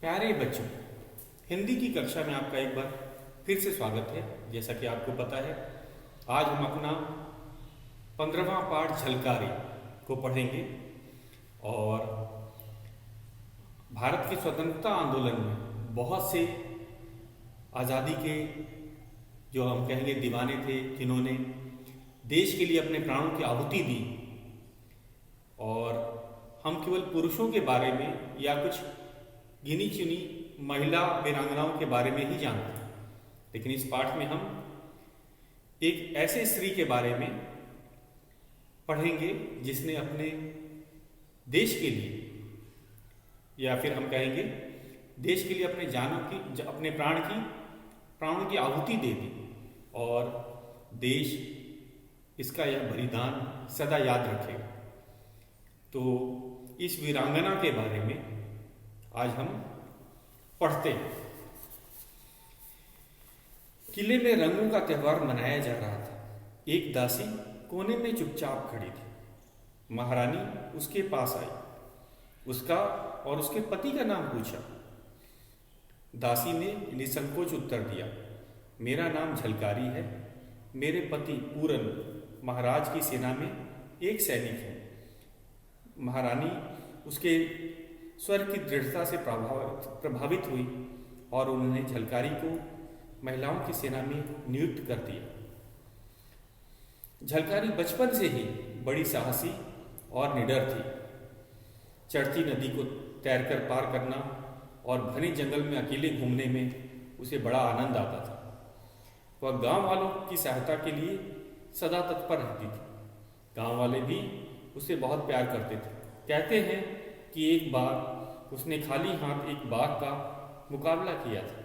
प्यारे बच्चों, हिंदी की कक्षा में आपका एक बार फिर से स्वागत है। जैसा कि आपको पता है, आज हम अपना 15वां पाठ झलकारी को पढ़ेंगे और भारत के स्वतंत्रता आंदोलन में बहुत से आज़ादी के जो हम कहेंगे दीवाने थे, जिन्होंने देश के लिए अपने प्राणों की आहुति दी। और हम केवल पुरुषों के बारे में या कुछ गिनी चुनी महिला वीरांगनाओं के बारे में ही जानते हैं, लेकिन इस पाठ में हम एक ऐसे स्त्री के बारे में पढ़ेंगे जिसने अपने देश के लिए या फिर हम कहेंगे देश के लिए अपने अपने प्राणों की आहुति दे दी और देश इसका यह बलिदान सदा याद रखेगा। तो इस वीरांगना के बारे में आज हम पढ़ते हैं। किले में रंगों का त्यौहार मनाया जा रहा था। एक दासी कोने में चुपचाप खड़ी थी। महारानी उसके पास आई, उसका और उसके पति का नाम पूछा। दासी ने निसंकोच उत्तर दिया, मेरा नाम झलकारी है। मेरे पति पूरन महाराज की सेना में एक सैनिक है। महारानी उसके स्वर की दृढ़ता से प्रभावित हुई और उन्होंने झलकारी को महिलाओं की सेना में नियुक्त कर दिया। झलकारी बचपन से ही बड़ी साहसी और निडर थी। चढ़ती नदी को तैरकर पार करना और घने जंगल में अकेले घूमने में उसे बड़ा आनंद आता था। वह गांव वालों की सहायता के लिए सदा तत्पर रहती थी। गांव वाले भी उसे बहुत प्यार करते थे। कहते हैं कि एक बार उसने खाली हाथ एक बाघ का मुकाबला किया था।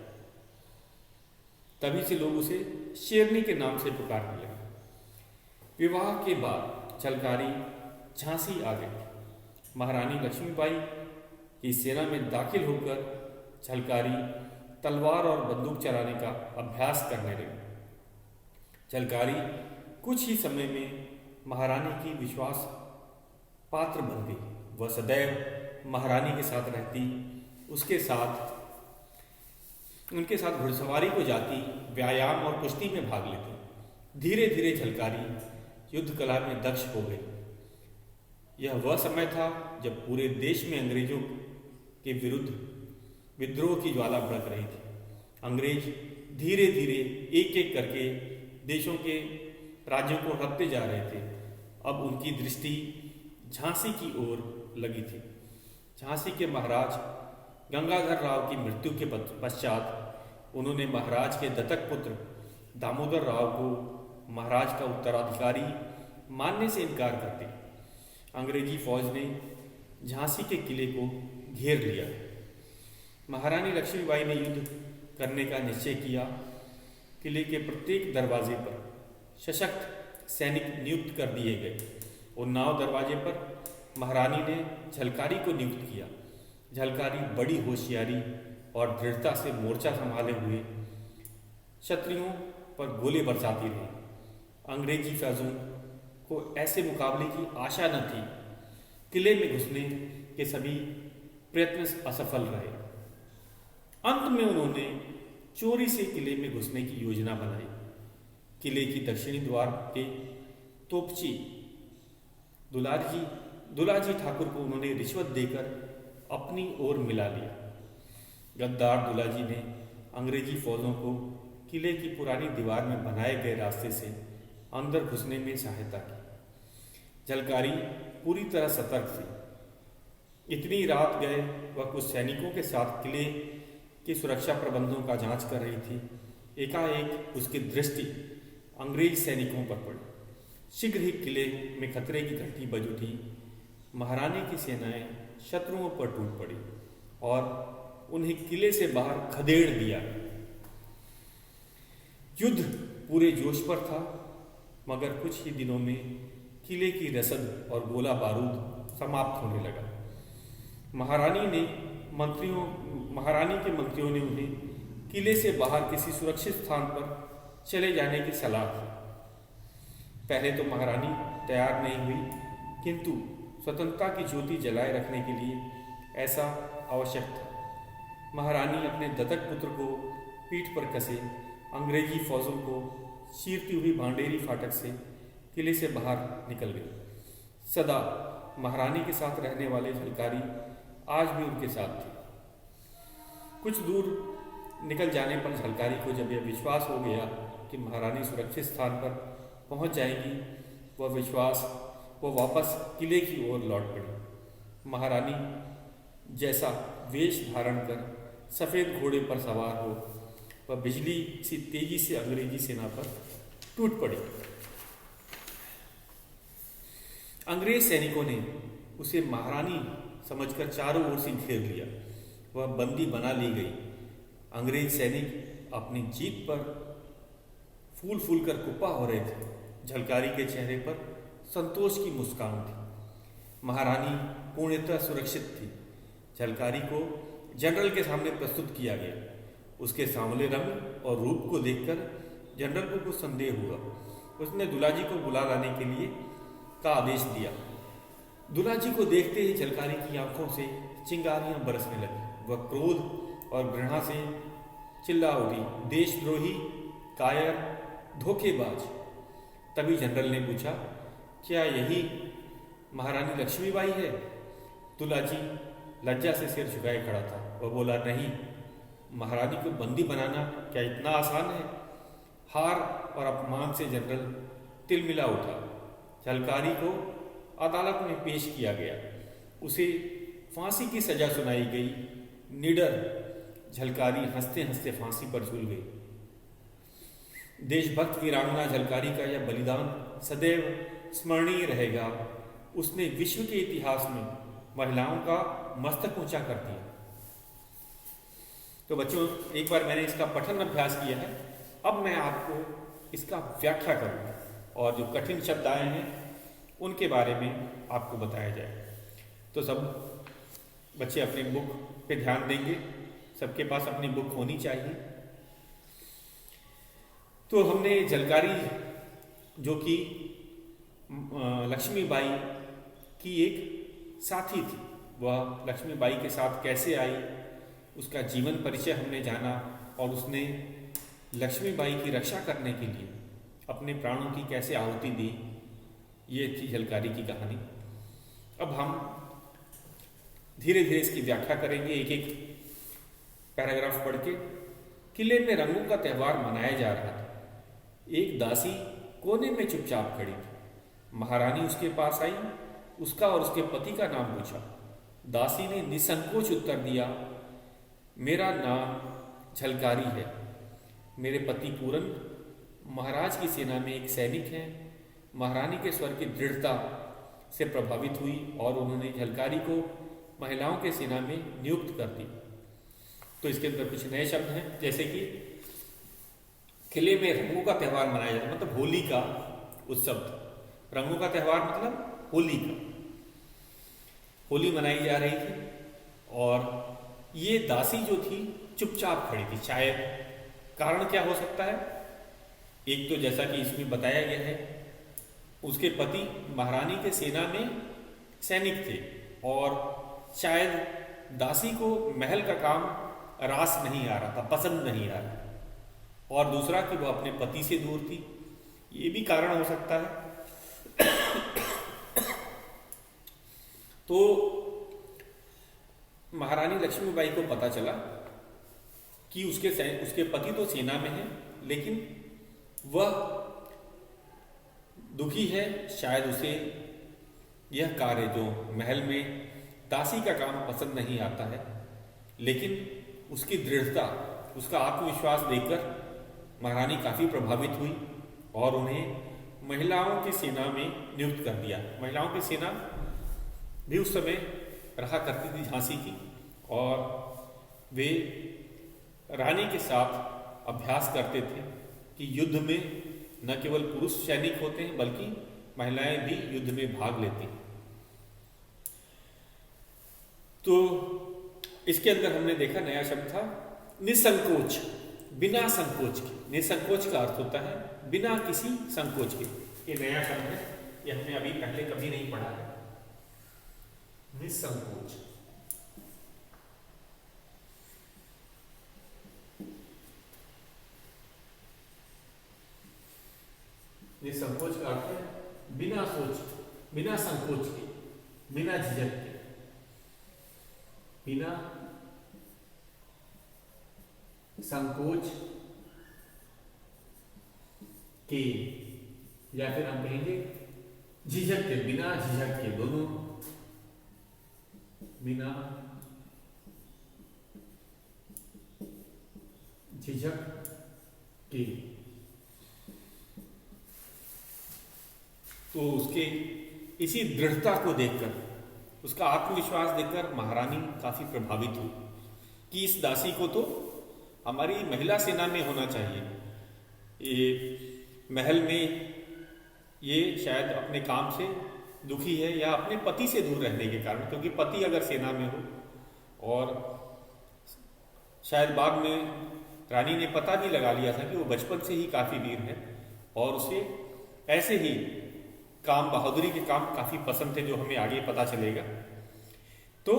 तभी से लोग उसे शेरनी के नाम से पुकारने लगे। विवाह के बाद झलकारी झांसी आ गई। महारानी लक्ष्मीबाई की सेना में दाखिल होकर झलकारी तलवार और बंदूक चलाने का अभ्यास करने लगी। झलकारी कुछ ही समय में महारानी की विश्वास पात्र बन गई। वह सदैव महारानी के साथ रहती, उनके साथ घुड़सवारी को जाती, व्यायाम और कुश्ती में भाग लेती। धीरे धीरे झलकारी युद्ध कला में दक्ष हो गई। यह वह समय था जब पूरे देश में अंग्रेजों के विरुद्ध विद्रोह की ज्वाला भड़क रही थी। अंग्रेज धीरे धीरे एक एक करके देशों के राज्यों को हटते जा रहे थे। अब उनकी दृष्टि झांसी की ओर लगी थी। झांसी के महाराज गंगाधर राव की मृत्यु के पश्चात उन्होंने महाराज के दत्तक पुत्र दामोदर राव को महाराज का उत्तराधिकारी मानने से इनकार कर दिया। अंग्रेजी फौज ने झांसी के किले को घेर लिया। महारानी लक्ष्मीबाई ने युद्ध करने का निश्चय किया। किले के प्रत्येक दरवाजे पर सशक्त सैनिक नियुक्त कर दिए गए। उन्नाव दरवाजे पर महारानी ने झलकारी को नियुक्त किया। झलकारी बड़ी होशियारी और दृढ़ता से मोर्चा संभाले हुए क्षत्रियों पर गोले बरसाती रही। अंग्रेजी फौजों को ऐसे मुकाबले की आशा न थी। किले में घुसने के सभी प्रयत्न असफल रहे। अंत में उन्होंने चोरी से किले में घुसने की योजना बनाई। किले की दक्षिणी द्वार के तोपची दुलाजी ठाकुर को उन्होंने रिश्वत देकर अपनी ओर मिला लिया। गद्दार दुलाजी ने अंग्रेजी फौजों को किले की पुरानी दीवार में बनाए गए रास्ते से अंदर घुसने में सहायता की। झलकारी पूरी तरह सतर्क थी। इतनी रात गए वह कुछ सैनिकों के साथ किले की सुरक्षा प्रबंधों का जांच कर रही थी। एकाएक उसकी दृष्टि अंग्रेज सैनिकों पर पड़ी। शीघ्र ही किले में खतरे की घंटी बज उठी। महारानी की सेनाएं शत्रुओं पर टूट पड़ी और उन्हें किले से बाहर खदेड़ दिया। युद्ध पूरे जोश पर था, मगर कुछ ही दिनों में किले की रसद और गोला बारूद समाप्त होने लगा। महारानी के मंत्रियों ने उन्हें किले से बाहर किसी सुरक्षित स्थान पर चले जाने की सलाह दी। पहले तो महारानी तैयार नहीं हुई, किंतु स्वतंत्रता की ज्योति जलाए रखने के लिए ऐसा आवश्यक था। महारानी अपने दत्तक पुत्र को पीठ पर कसे अंग्रेजी फौजों को चीरती हुई भांडेरी फाटक से किले से बाहर निकल गई। सदा महारानी के साथ रहने वाले झलकारी आज भी उनके साथ थे। कुछ दूर निकल जाने पर झलकारी को जब यह विश्वास हो गया कि महारानी सुरक्षित स्थान पर पहुंच जाएगी, वो वापस किले की ओर लौट पड़ी। महारानी जैसा वेश धारण कर सफ़ेद घोड़े पर सवार हो वह बिजली सी तेजी से अंग्रेजी सेना पर टूट पड़ी। अंग्रेज सैनिकों ने उसे महारानी समझकर चारों ओर से घेर लिया। वह बंदी बना ली गई। अंग्रेज सैनिक अपनी जीत पर फूल फूल कर कुप्पा हो रहे थे। झलकारी के चेहरे पर संतोष की मुस्कान थी। महारानी पूर्णतः सुरक्षित थी। झलकारी को जनरल के सामने प्रस्तुत किया गया। उसके सांवले रंग और रूप को देखकर जनरल को कुछ संदेह हुआ। उसने दुलाजी को बुला लाने के लिए का आदेश दिया। दुलाजी को देखते ही झलकारी की आंखों से चिंगारियां बरसने लगी। वह क्रोध और घृणा से चिल्ला उठी, देशद्रोही, कायर, धोखेबाज। तभी जनरल ने पूछा, क्या यही महारानी लक्ष्मीबाई है? दुलाजी लज्जा से सिर झुकाए खड़ा था। वह बोला, नहीं, महारानी को बंदी बनाना क्या इतना आसान है? हार और अपमान से जनरल तिलमिला उठा। झलकारी को अदालत में पेश किया गया। उसे फांसी की सजा सुनाई गई। निडर झलकारी हंसते हंसते फांसी पर झूल गई। देशभक्त वीरांगना झलकारी का यह बलिदान सदैव स्मरणीय रहेगा। उसने विश्व के इतिहास में महिलाओं का मस्तक ऊंचा कर दिया। तो बच्चों, एक बार मैंने इसका पठन अभ्यास किया है। अब मैं आपको इसका व्याख्या करूंगा और जो कठिन शब्द आए हैं उनके बारे में आपको बताया जाए। तो सब बच्चे अपनी बुक पे ध्यान देंगे। सबके पास अपनी बुक होनी चाहिए। तो हमने झलकारी, जो कि लक्ष्मीबाई की एक साथी थी, वह लक्ष्मीबाई के साथ कैसे आई, उसका जीवन परिचय हमने जाना और उसने लक्ष्मीबाई की रक्षा करने के लिए अपने प्राणों की कैसे आहुति दी। ये थी झलकारी की कहानी। अब हम धीरे धीरे इसकी व्याख्या करेंगे, एक एक पैराग्राफ पढ़ के। किले में रंगों का त्यौहार मनाया जा रहा था। एक दासी कोने में चुपचाप खड़ी थी। महारानी उसके पास आई, उसका और उसके पति का नाम पूछा। दासी ने निसंकोच उत्तर दिया, मेरा नाम झलकारी है। मेरे पति पूरन महाराज की सेना में एक सैनिक हैं। महारानी के स्वर की दृढ़ता से प्रभावित हुई और उन्होंने झलकारी को महिलाओं के सेना में नियुक्त कर दी। तो इसके अंदर कुछ नए शब्द हैं, जैसे कि किले में रंगों का त्यौहार मनाया जाता है, मतलब होली का उत्सव। रंगों का त्यौहार मतलब होली का। होली मनाई जा रही थी और ये दासी जो थी चुपचाप खड़ी थी। शायद कारण क्या हो सकता है? एक तो जैसा कि इसमें बताया गया है, उसके पति महारानी के सेना में सैनिक थे और शायद दासी को महल का काम रास नहीं आ रहा था, पसंद नहीं आ रहा। और दूसरा कि वह अपने पति से दूर थी, ये भी कारण हो सकता है। तो महारानी लक्ष्मीबाई को पता चला कि उसके पति तो सेना में है, लेकिन वह दुखी है। शायद उसे यह कार्य जो महल में दासी का काम पसंद नहीं आता है, लेकिन उसकी दृढ़ता, उसका आत्मविश्वास देखकर महारानी काफ़ी प्रभावित हुई और उन्हें महिलाओं की सेना में नियुक्त कर दिया। महिलाओं की सेना भी उस समय रहा करती थी झांसी की, और वे रानी के साथ अभ्यास करते थे कि युद्ध में न केवल पुरुष सैनिक होते हैं बल्कि महिलाएं भी युद्ध में भाग लेती हैं। तो इसके अंदर हमने देखा नया शब्द था निसंकोच, बिना संकोच के। निसंकोच का अर्थ होता है बिना किसी संकोच के। ये नया शब्द है, ये हमने अभी पहले कभी नहीं पढ़ा है। निसंकोच। निसंकोच का अर्थ है बिना सोच, बिना संकोच के, बिना झिझक के, बिना संकोच के, या फिर हम कहेंगे झिझक के, बिना झिझक के, दोनों बिना झिझक के। तो उसके इसी दृढ़ता को देखकर, उसका आत्मविश्वास देखकर महारानी काफी प्रभावित हुई कि इस दासी को तो हमारी महिला सेना में होना चाहिए। ये महल में ये शायद अपने काम से दुखी है या अपने पति से दूर रहने के कारण, क्योंकि पति अगर सेना में हो, और शायद बाद में रानी ने पता भी लगा लिया था कि वो बचपन से ही काफी वीर है और उसे ऐसे ही काम, बहादुरी के काम काफी पसंद थे, जो हमें आगे पता चलेगा। तो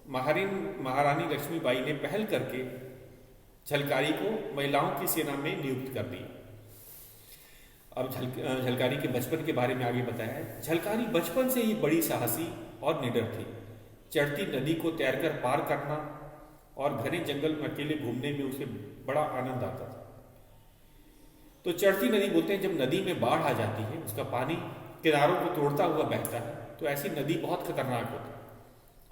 महारानी लक्ष्मीबाई ने पहल करके झलकारी को महिलाओं की सेना में नियुक्त कर दिया। अब झलकारी के बचपन के बारे में आगे बताया है। झलकारी बचपन से ही बड़ी साहसी और निडर थी। चढ़ती नदी को तैरकर पार करना और घने जंगल में अकेले घूमने में उसे बड़ा आनंद आता था। तो चढ़ती नदी बोलते हैं जब नदी में बाढ़ आ जाती है, उसका पानी किनारों को तोड़ता हुआ बहता है, तो ऐसी नदी बहुत खतरनाक होती है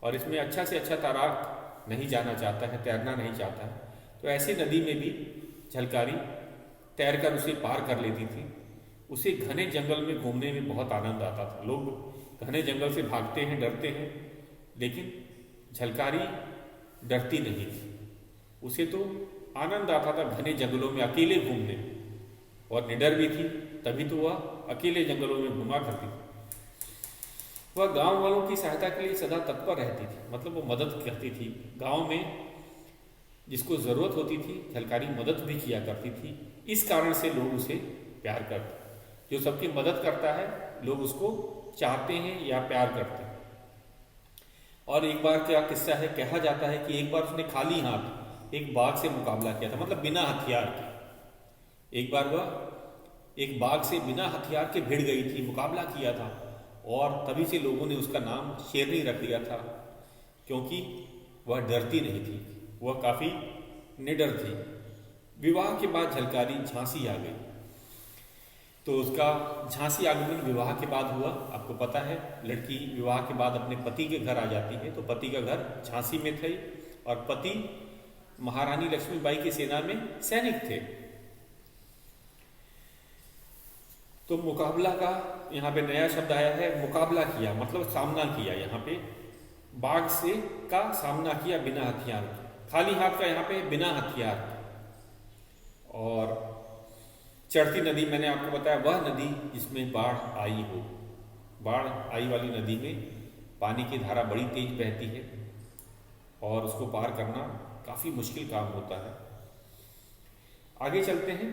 और इसमें अच्छा से अच्छा तैराक नहीं जाना चाहता है, तैरना नहीं चाहता है। तो ऐसी नदी में भी झलकारी तैरकर उसे पार कर लेती थी। उसे घने जंगल में घूमने में बहुत आनंद आता था। लोग घने जंगल से भागते हैं, डरते हैं, लेकिन झलकारी डरती नहीं थी। उसे तो आनंद आता था घने जंगलों में अकेले घूमने, और निडर भी थी, तभी तो वह अकेले जंगलों में घुमा करती थी। वह गांव वालों की सहायता के लिए सदा तत्पर रहती थी, मतलब वो मदद करती थी। गांव में जिसको जरूरत होती थी झलकारी मदद भी किया करती थी। इस कारण से लोग उसे प्यार करते। जो सबकी मदद करता है लोग उसको चाहते हैं या प्यार करते हैं। और एक बार क्या किस्सा है, कहा जाता है कि एक बार उसने खाली हाथ एक बाघ से मुकाबला किया था, मतलब बिना हथियार के। एक बार वह एक बाघ से बिना हथियार के भिड़ गई थी, मुकाबला किया था, और तभी से लोगों ने उसका नाम शेरनी रख दिया था, क्योंकि वह डरती नहीं थी, वह काफी निडर थी। विवाह के बाद झलकारी झांसी आ गई। तो उसका झांसी आगमन विवाह के बाद हुआ। आपको पता है लड़की विवाह के बाद अपने पति के घर आ जाती है, तो पति का घर झांसी में थे और पति महारानी लक्ष्मीबाई की सेना में सैनिक थे। तो मुकाबला का यहाँ पे नया शब्द आया है, मुकाबला किया मतलब सामना किया। यहाँ पे बाघ से का सामना किया बिना हथियार के, खाली हाथ का यहाँ पे बिना हथियार के। और चढ़ती नदी मैंने आपको बताया वह नदी जिसमें बाढ़ आई हो। बाढ़ आई वाली नदी में पानी की धारा बड़ी तेज बहती है और उसको पार करना काफी मुश्किल काम होता है। आगे चलते हैं।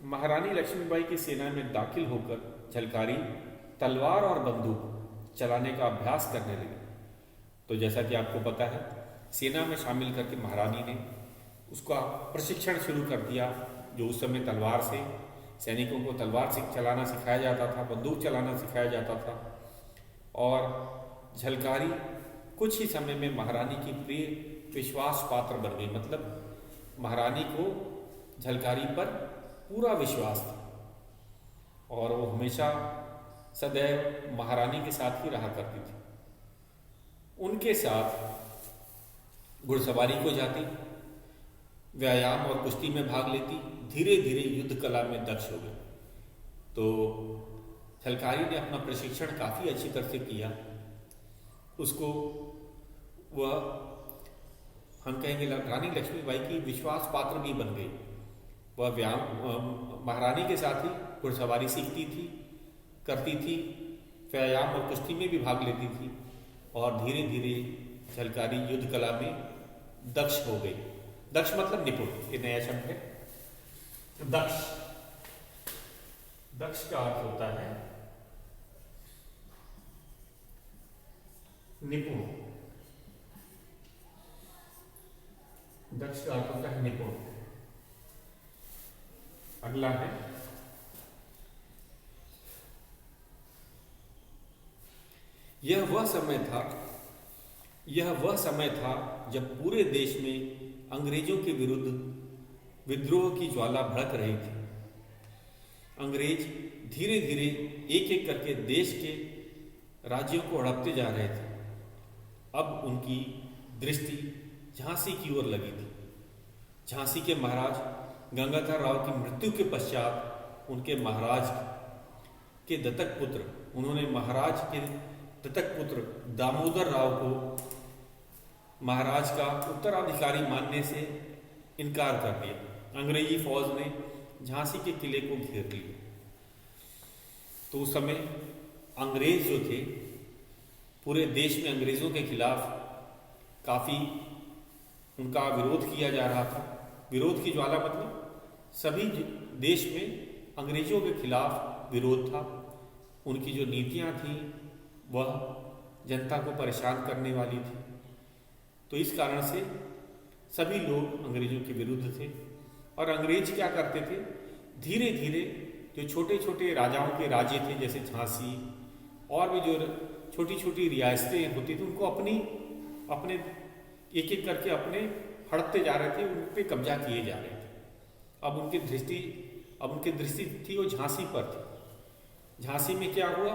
महारानी लक्ष्मीबाई की सेना में दाखिल होकर झलकारी तलवार और बंदूक चलाने का अभ्यास करने लगे। तो जैसा कि आपको पता है सेना में शामिल करके महारानी ने उसका प्रशिक्षण शुरू कर दिया। जो उस समय तलवार से सैनिकों को तलवार से चलाना सिखाया जाता था, बंदूक चलाना सिखाया जाता था। और झलकारी कुछ ही समय में महारानी की प्रिय विश्वास पात्र बन गई। मतलब महारानी को झलकारी पर पूरा विश्वास था और वो हमेशा सदैव महारानी के साथ ही रहा करती थी। उनके साथ घुड़सवारी को जाती, व्यायाम और कुश्ती में भाग लेती, धीरे धीरे युद्ध कला में दक्ष हो गई। तो झलकारी ने अपना प्रशिक्षण काफी अच्छी तरह से किया। उसको वह हम कहेंगे रानी लक्ष्मीबाई की विश्वास पात्र भी बन गई। वह व्यायाम महारानी के साथ ही घुड़सवारी सीखती थी, करती थी, व्यायाम और कुश्ती में भी भाग लेती थी और धीरे धीरे झलकारी युद्ध कला में दक्ष हो गई। दक्ष मतलब निपुण, ये नया शब्द है। दक्ष, दक्ष का अर्थ होता है निपुण। दक्ष का अर्थ होता है निपुण। अगला है यह वह समय था यह वह समय था जब पूरे देश में अंग्रेजों के विरुद्ध विद्रोह की ज्वाला भड़क रही थी। अंग्रेज धीरे धीरे एक एक करके देश के राज्यों को हड़पते जा रहे थे। अब उनकी दृष्टि झांसी की ओर लगी थी। झांसी के महाराज गंगाधर राव की मृत्यु के पश्चात उनके महाराज के दत्तक पुत्र उन्होंने महाराज के दत्तक पुत्र दामोदर राव को महाराज का उत्तराधिकारी मानने से इनकार कर दिया। अंग्रेजी फौज ने झांसी के किले को घेर लिया। तो उस समय अंग्रेज जो थे, पूरे देश में अंग्रेजों के खिलाफ काफ़ी उनका विरोध किया जा रहा था। विरोध की ज्वाला मतलब सभी देश में अंग्रेजों के खिलाफ विरोध था। उनकी जो नीतियां थीं वह जनता को परेशान करने वाली थी। तो इस कारण से सभी लोग अंग्रेजों के विरुद्ध थे। और अंग्रेज क्या करते थे, धीरे धीरे जो छोटे छोटे राजाओं के राज्य थे जैसे झांसी और भी जो छोटी छोटी रियासतें होती थी उनको अपने एक एक करके अपने हड़पते जा रहे थे, उन पर कब्जा किए जा रहे थे। अब उनकी दृष्टि थी वो झांसी पर थी। झांसी में क्या हुआ,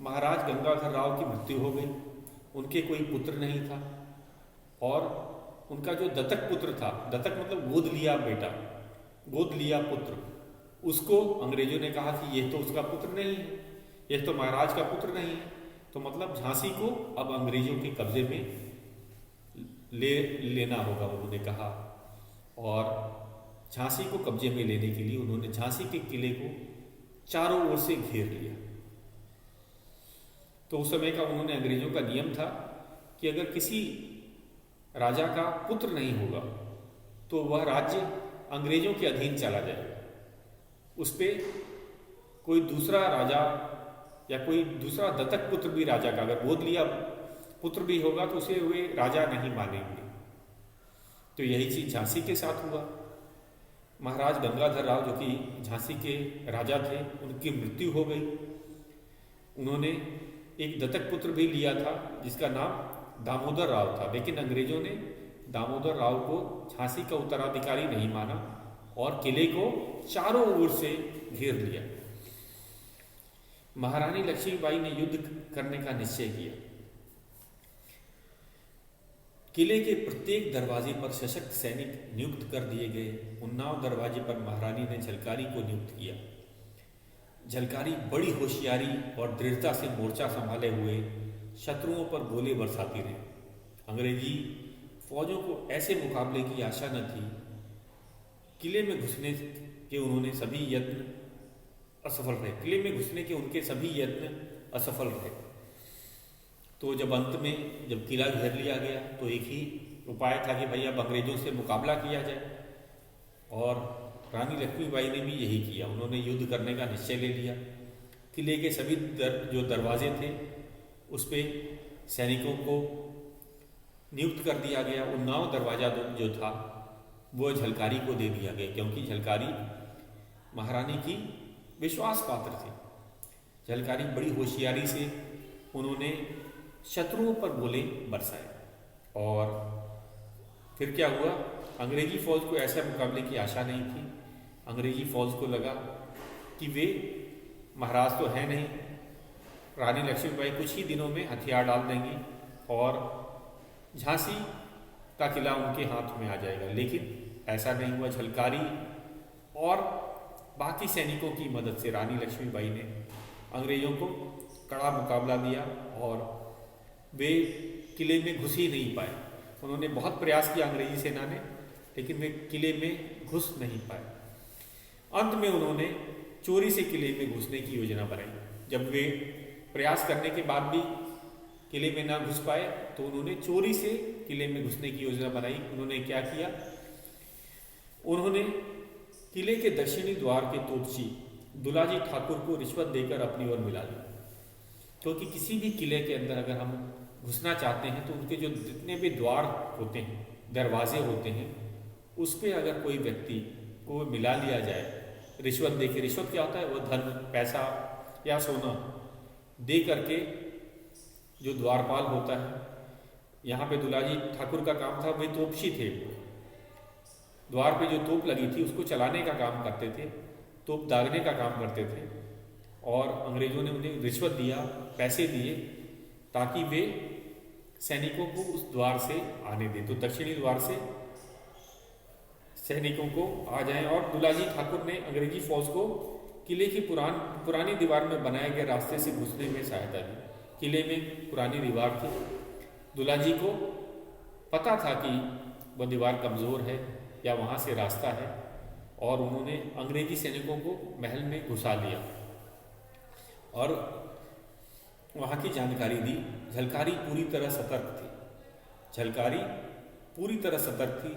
महाराज गंगाधर राव की मृत्यु हो गई। उनके कोई पुत्र नहीं था और उनका जो दत्तक पुत्र था, दत्तक मतलब गोद लिया बेटा, गोद लिया पुत्र, उसको अंग्रेजों ने कहा कि यह तो उसका पुत्र नहीं है, यह तो महाराज का पुत्र नहीं है। तो मतलब झांसी को अब अंग्रेजों के कब्जे में लेना होगा, उन्होंने कहा। और झांसी को कब्जे में लेने के लिए उन्होंने झांसी के किले को चारों ओर से घेर लिया। तो उस समय का उन्होंने अंग्रेजों का नियम था कि अगर किसी राजा का पुत्र नहीं होगा तो वह राज्य अंग्रेजों के अधीन चला जाएगा। उस पर कोई दूसरा राजा या कोई दूसरा दत्तक पुत्र भी राजा का अगर गोद लिया पुत्र भी होगा तो उसे वे राजा नहीं मानेंगे। तो यही चीज झांसी के साथ हुआ। महाराज गंगाधर राव जो कि झांसी के राजा थे, उनकी मृत्यु हो गई। उन्होंने एक दत्तक पुत्र भी लिया था जिसका नाम दामोदर राव था, लेकिन अंग्रेजों ने दामोदर राव को झांसी का उत्तराधिकारी नहीं माना और किले को चारों ओर से घेर लिया। महारानी लक्ष्मीबाई ने युद्ध करने का निश्चय किया। किले के प्रत्येक दरवाजे पर सशक्त सैनिक नियुक्त कर दिए गए। उन्नाव दरवाजे पर महारानी ने झलकारी को नियुक्त किया। झलकारी बड़ी होशियारी और दृढ़ता से मोर्चा संभाले हुए शत्रुओं पर गोले बरसाती रही। अंग्रेजी फौजों को ऐसे मुकाबले की आशा न थी। किले में घुसने के उन्होंने सभी यत्न असफल रहे। किले में घुसने के उनके सभी यत्न असफल रहे। तो जब अंत में जब किला घेर लिया गया तो एक ही उपाय था कि भाई अब अंग्रेजों से मुकाबला किया जाए। और रानी लक्ष्मीबाई ने भी यही किया। उन्होंने युद्ध करने का निश्चय ले लिया। किले के सभी जो दरवाजे थे उस पर सैनिकों को नियुक्त कर दिया गया। उन्नाव दरवाजा जो था वो झलकारी को दे दिया गया, क्योंकि झलकारी महारानी की विश्वास पात्र थी। झलकारी बड़ी होशियारी से उन्होंने शत्रुओं पर गोले बरसाए। और फिर क्या हुआ, अंग्रेजी फौज को ऐसे मुकाबले की आशा नहीं थी। अंग्रेजी फौज को लगा कि वे महाराज तो हैं नहीं, रानी लक्ष्मीबाई कुछ ही दिनों में हथियार डाल देंगी और झांसी का किला उनके हाथ में आ जाएगा। लेकिन ऐसा नहीं हुआ। झलकारी और बाकी सैनिकों की मदद से रानी लक्ष्मीबाई ने अंग्रेजों को कड़ा मुकाबला दिया और वे किले में घुस ही नहीं पाए। उन्होंने बहुत प्रयास किया अंग्रेजी सेना ने, लेकिन वे किले में घुस नहीं पाए। अंत में उन्होंने चोरी से किले में घुसने की योजना बनाई। जब वे प्रयास करने के बाद भी किले में ना घुस पाए तो उन्होंने चोरी से किले में घुसने की योजना बनाई। उन्होंने क्या किया, उन्होंने किले के दक्षिणी द्वार के तोपची दुलाजी ठाकुर को रिश्वत देकर अपनी ओर मिला लिया। क्योंकि किसी भी किले के अंदर अगर हम घुसना चाहते हैं तो उनके जो जितने भी द्वार होते हैं, दरवाजे होते हैं, उस पर अगर कोई व्यक्ति को मिला लिया जाए रिश्वत दे के। रिश्वत क्या होता है, वो धन, पैसा या सोना दे करके जो द्वारपाल होता है, यहाँ पे दुलाजी ठाकुर का काम था, वे तोपशी थे। द्वार पे जो तोप लगी थी उसको चलाने का काम करते थे, तोप दागने का काम करते थे। और अंग्रेजों ने उन्हें रिश्वत दिया, पैसे दिए, ताकि वे सैनिकों को उस द्वार से आने दें। तो दक्षिणी द्वार से सैनिकों को आ जाएं। और दुलाजी ठाकुर ने अंग्रेजी फौज को किले की पुरानी दीवार में बनाए गए रास्ते से घुसने में सहायता दी। किले में पुरानी दीवार थी, दुलाजी को पता था कि वह दीवार कमज़ोर है या वहाँ से रास्ता है, और उन्होंने अंग्रेजी सैनिकों को महल में घुसा लिया और वहाँ की जानकारी दी। झलकारी पूरी तरह सतर्क थी, झलकारी पूरी तरह सतर्क थी।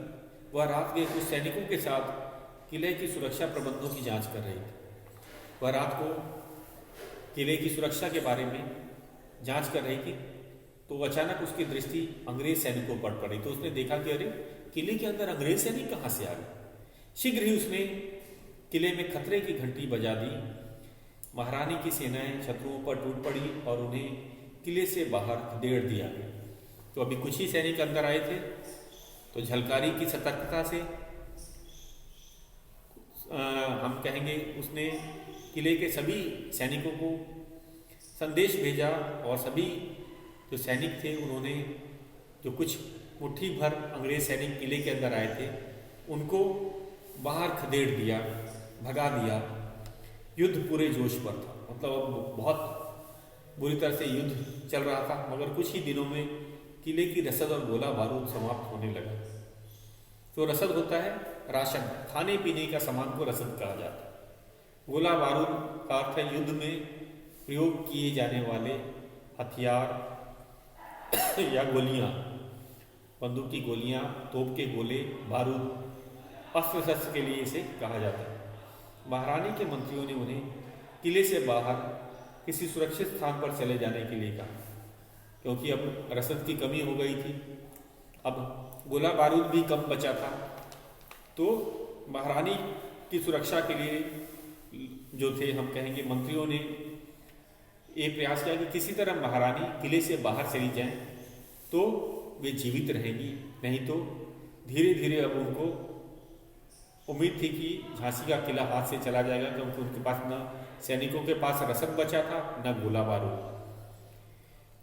वह रात के कुछ सैनिकों के साथ किले की सुरक्षा प्रबंधों की जांच कर रही थी। वह रात को किले की सुरक्षा के बारे में जांच कर रही थी, तो अचानक उसकी दृष्टि अंग्रेज सैनिकों पर पड़ी। तो उसने देखा कि अरे, किले के अंदर अंग्रेज सैनिक कहाँ से आ गए। शीघ्र ही उसने किले में खतरे की घंटी बजा दी। महारानी की सेनाएं शत्रुओं पर टूट पड़ी और उन्हें किले से बाहर खदेड़ दिया। तो अभी कुछ ही सैनिक अंदर आए थे, तो झलकारी की सतर्कता से हम कहेंगे उसने किले के सभी सैनिकों को संदेश भेजा, और सभी जो सैनिक थे उन्होंने, जो कुछ मुट्ठी भर अंग्रेज सैनिक किले के अंदर आए थे, उनको बाहर खदेड़ दिया, भगा दिया। युद्ध पूरे जोश पर था, मतलब बहुत बुरी तरह से युद्ध चल रहा था। मगर कुछ ही दिनों में किले की रसद और गोला बारूद समाप्त होने लगा। तो रसद होता है राशन, खाने पीने का सामान को रसद कहा जाता है। गोला बारूद का अर्थ है युद्ध में प्रयोग किए जाने वाले हथियार या गोलियां, बंदूक की गोलियां, तोप के गोले, बारूद, अस्त्र शस्त्र के लिए इसे कहा जाता है। महारानी के मंत्रियों ने उन्हें किले से बाहर किसी सुरक्षित स्थान पर चले जाने के लिए कहा, क्योंकि अब रसद की कमी हो गई थी, अब गोला बारूद भी कम बचा था। तो महारानी की सुरक्षा के लिए जो थे, हम कहेंगे मंत्रियों ने एक प्रयास किया कि किसी तरह महारानी किले से बाहर चली जाए तो वे जीवित रहेंगी, नहीं तो धीरे धीरे अब उनको उम्मीद थी कि झांसी का किला हाथ से चला जाएगा, क्योंकि उनके पास न सैनिकों के पास रसद बचा था, न गोला बारूद।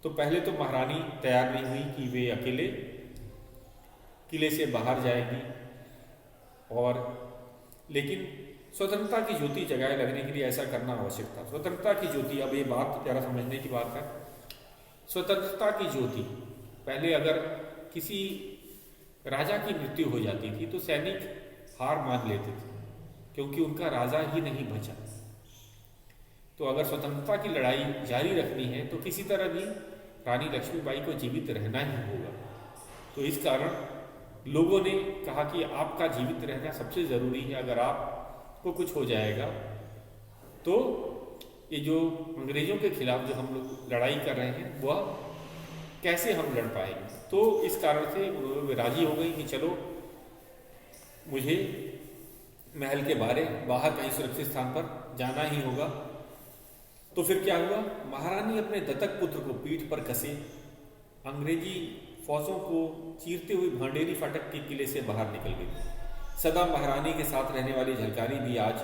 तो पहले तो महारानी तैयार नहीं हुई कि वे अकेले किले से बाहर जाएंगी, और लेकिन स्वतंत्रता की ज्योति जगाए लगने के लिए ऐसा करना आवश्यक था। स्वतंत्रता की ज्योति, अब ये बात जरा समझने की बात है। स्वतंत्रता की ज्योति, पहले अगर किसी राजा की मृत्यु हो जाती थी तो सैनिक हार मान लेते थे, क्योंकि उनका राजा ही नहीं बचा। तो अगर स्वतंत्रता की लड़ाई जारी रखनी है तो किसी तरह भी रानी लक्ष्मीबाई को जीवित रहना ही होगा। तो इस कारण लोगों ने कहा कि आपका जीवित रहना सबसे ज़रूरी है, अगर आपको कुछ हो जाएगा तो ये जो अंग्रेज़ों के खिलाफ जो हम लोग लड़ाई कर रहे हैं वह कैसे हम लड़ पाएंगे। तो इस कारण से वे राजी हो गई कि चलो मुझे महल के बाहर कहीं सुरक्षित स्थान पर जाना ही होगा। तो फिर क्या हुआ, महारानी अपने दत्तक पुत्र को पीठ पर कसे अंग्रेजी फौजों को चीरते हुए भांडेरी फाटक के किले से बाहर निकल गई। सदा महारानी के साथ रहने वाली झलकारी भी आज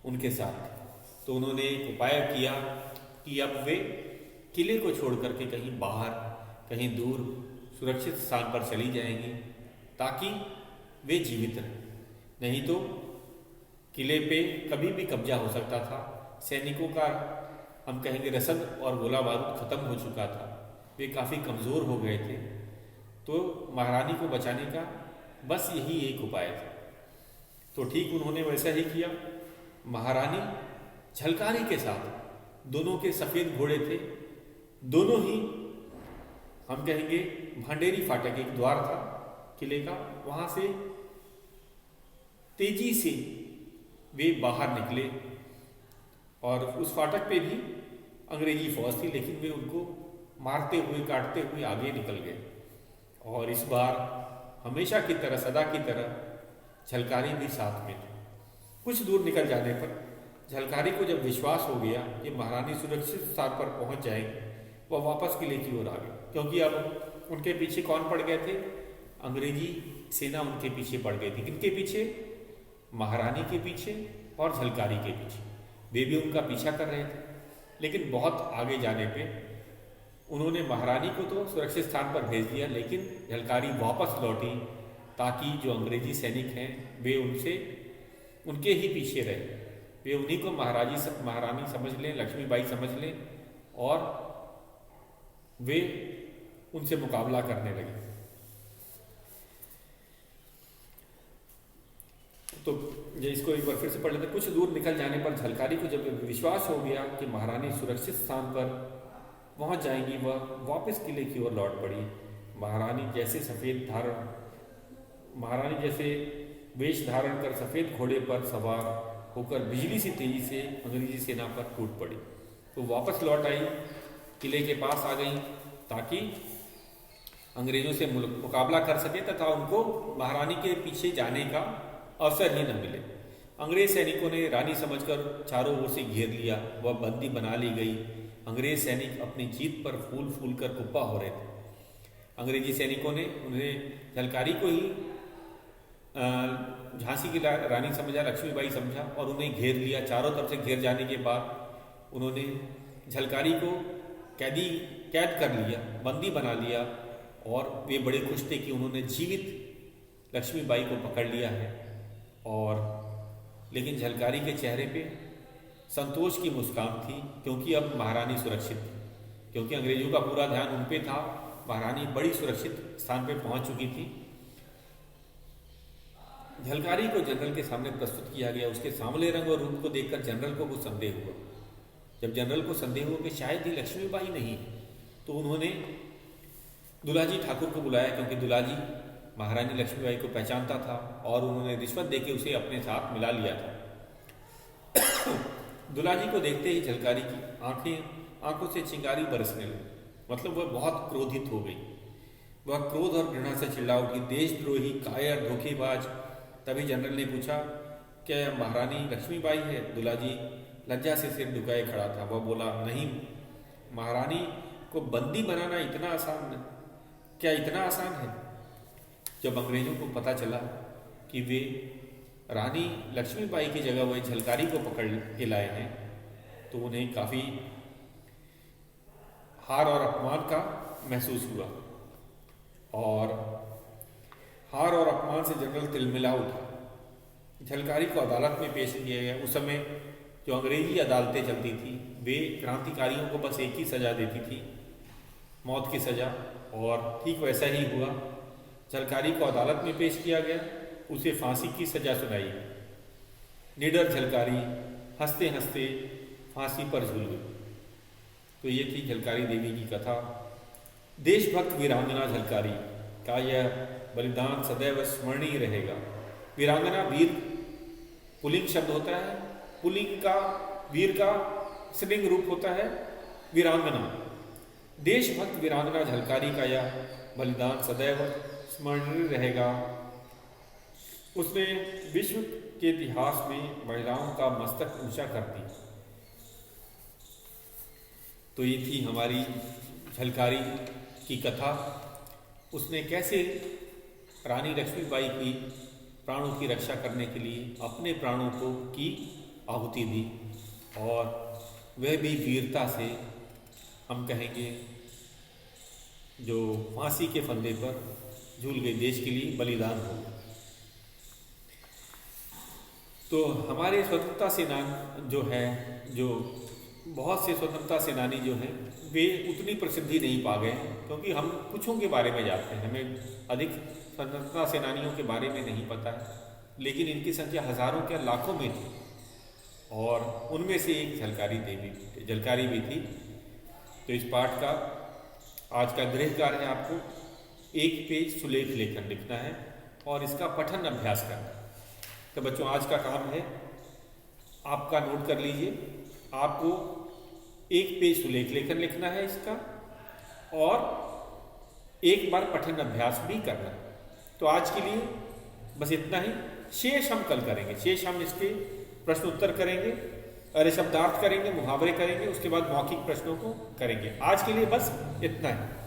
उनके साथ थी। तो उन्होंने एक उपाय किया कि अब वे किले को छोड़ करके कहीं बाहर, कहीं दूर सुरक्षित स्थान पर चली जाएंगी, ताकि वे जीवित रहें। नहीं तो किले पे कभी भी कब्जा हो सकता था। सैनिकों का हम कहेंगे रसद और गोला बारूद खत्म हो चुका था, वे काफ़ी कमज़ोर हो गए थे। तो महारानी को बचाने का बस यही एक उपाय था। तो ठीक उन्होंने वैसा ही किया। महारानी झलकारी के साथ, दोनों के सफ़ेद घोड़े थे, दोनों ही हम कहेंगे भांडेरी फाटक एक द्वार था किले का, वहाँ से तेजी से वे बाहर निकले। और उस फाटक पे भी अंग्रेजी फौज थी, लेकिन वे उनको मारते हुए, काटते हुए आगे निकल गए। और इस बार हमेशा की तरह, सदा की तरह झलकारी भी साथ में थी। कुछ दूर निकल जाने पर झलकारी को जब विश्वास हो गया कि महारानी सुरक्षित स्थान पर पहुंच जाएगी, वह वापस किले की ओर आ गए, क्योंकि अब उनके पीछे कौन पड़ गए थे? अंग्रेजी सेना उनके पीछे पड़ गई थी। किनके पीछे? महारानी के पीछे और झलकारी के पीछे। वे भी उनका पीछा कर रहे थे, लेकिन बहुत आगे जाने पे उन्होंने महारानी को तो सुरक्षित स्थान पर भेज दिया, लेकिन झलकारी वापस लौटी ताकि जो अंग्रेजी सैनिक हैं वे उनके ही पीछे रहे, वे उन्हीं को महारानी समझ लें, लक्ष्मीबाई समझ लें, और वे उनसे मुकाबला करने लगे। तो ये इसको एक बार फिर से पढ़ लेते। कुछ दूर निकल जाने पर झलकारी को जब विश्वास हो गया कि महारानी सुरक्षित स्थान पर पहुंच जाएंगी, वह वापस किले की ओर लौट पड़ी। महारानी जैसे वेश धारण कर सफेद घोड़े पर सवार होकर बिजली सी तेजी से अंग्रेजी सेना पर टूट पड़ी। तो वापस लौट आई, किले के पास आ गई ताकि अंग्रेजों से मुकाबला कर सके तथा उनको महारानी के पीछे जाने का अवसर ही न मिले। अंग्रेज सैनिकों ने रानी समझकर चारों ओर से घेर लिया, वह बंदी बना ली गई। अंग्रेज सैनिक अपनी जीत पर फूल फूल कर कुप्पा हो रहे थे। अंग्रेजी सैनिकों ने उन्हें झलकारी को ही झांसी की रानी समझा, लक्ष्मीबाई समझा, और उन्हें घेर लिया। चारों तरफ से घेर जाने के बाद उन्होंने झलकारी को कैद कर लिया, बंदी बना लिया, और वे बड़े खुश थे कि उन्होंने जीवित लक्ष्मीबाई को पकड़ लिया है। और लेकिन झलकारी के चेहरे पे संतोष की मुस्कान थी, क्योंकि अब महारानी सुरक्षित थी, क्योंकि अंग्रेजों का पूरा ध्यान उन पे था। महारानी बड़ी सुरक्षित स्थान पे पहुंच चुकी थी। झलकारी को जनरल के सामने प्रस्तुत किया गया। उसके सांवले रंग और रूप को देखकर जनरल को कुछ संदेह हुआ। जब जनरल को संदेह हुआ कि शायद ये लक्ष्मीबाई नहीं, तो उन्होंने दुलाजी ठाकुर को बुलाया, क्योंकि दुलाजी महारानी लक्ष्मीबाई को पहचानता था और उन्होंने रिश्वत देके उसे अपने साथ मिला लिया था। दुलाजी को देखते ही झलकारी की आंखों से चिंगारी बरसने लगी, मतलब वह बहुत क्रोधित हो गई। वह क्रोध और घृणा से चिल्ला उठी, देशद्रोही, कायर, धोखेबाज। तभी जनरल ने पूछा, क्या यह महारानी लक्ष्मीबाई है? दुलाजी लज्जा से सिर झुकाए खड़ा था। वह बोला, नहीं, महारानी को बंदी बनाना इतना आसान है? जब अंग्रेजों को पता चला कि वे रानी लक्ष्मीबाई की जगह वह झलकारी को पकड़ के लाए हैं, तो उन्हें काफ़ी हार और अपमान का महसूस हुआ, और हार और अपमान से जनरल तिलमिला उठा। झलकारी को अदालत में पेश किया गया। उस समय जो अंग्रेजी अदालतें चलती थी, वे क्रांतिकारियों को बस एक ही सज़ा देती थी, मौत की सज़ा, और ठीक वैसा ही हुआ। झलकारी को अदालत में पेश किया गया, उसे फांसी की सज़ा सुनाई। निडर झलकारी हंसते हंसते फांसी पर झूल गई। तो ये थी झलकारी देवी की कथा। देशभक्त वीरांगना झलकारी का यह बलिदान सदैव स्मरणीय रहेगा। वीरांगना वीर पुल्लिंग शब्द होता है, पुल्लिंग का वीर का स्त्रीलिंग रूप होता है वीरांगना। देशभक्त वीरांगना झलकारी का यह बलिदान सदैव स्मरणीय रहेगा। उसने विश्व के इतिहास में महिलाओं का मस्तक ऊंचा कर दिया। तो ये थी हमारी झलकारी की कथा। उसने कैसे रानी लक्ष्मीबाई की प्राणों की रक्षा करने के लिए अपने प्राणों को की आहुति दी, और वह भी वीरता से, हम कहेंगे, जो फांसी के फंदे पर झूल गई, देश के लिए बलिदान हो। तो हमारे स्वतंत्रता सेनानी जो है, जो बहुत से स्वतंत्रता सेनानी जो हैं, वे उतनी प्रसिद्धि नहीं पा गए, क्योंकि हम कुछों के बारे में जानते हैं, हमें अधिक स्वतंत्रता सेनानियों के बारे में नहीं पता है, लेकिन इनकी संख्या हजारों क्या लाखों में थी, और उनमें से एक झलकारी भी थी। तो इस पाठ का आज का गृह कार्य है, आपको एक पेज सुलेख लेखन लिखना है और इसका पठन अभ्यास करना है। तो बच्चों, आज का काम है, आपका नोट कर लीजिए, आपको एक पेज सुलेख लेखन लिखना है इसका, और एक बार पठन अभ्यास भी करना है। तो आज के लिए बस इतना ही। शेष हम कल करेंगे, शेष हम इसके प्रश्न उत्तर करेंगे, अरे शब्दार्थ करेंगे, मुहावरे करेंगे, उसके बाद मौखिक प्रश्नों को करेंगे। आज के लिए बस इतना ही।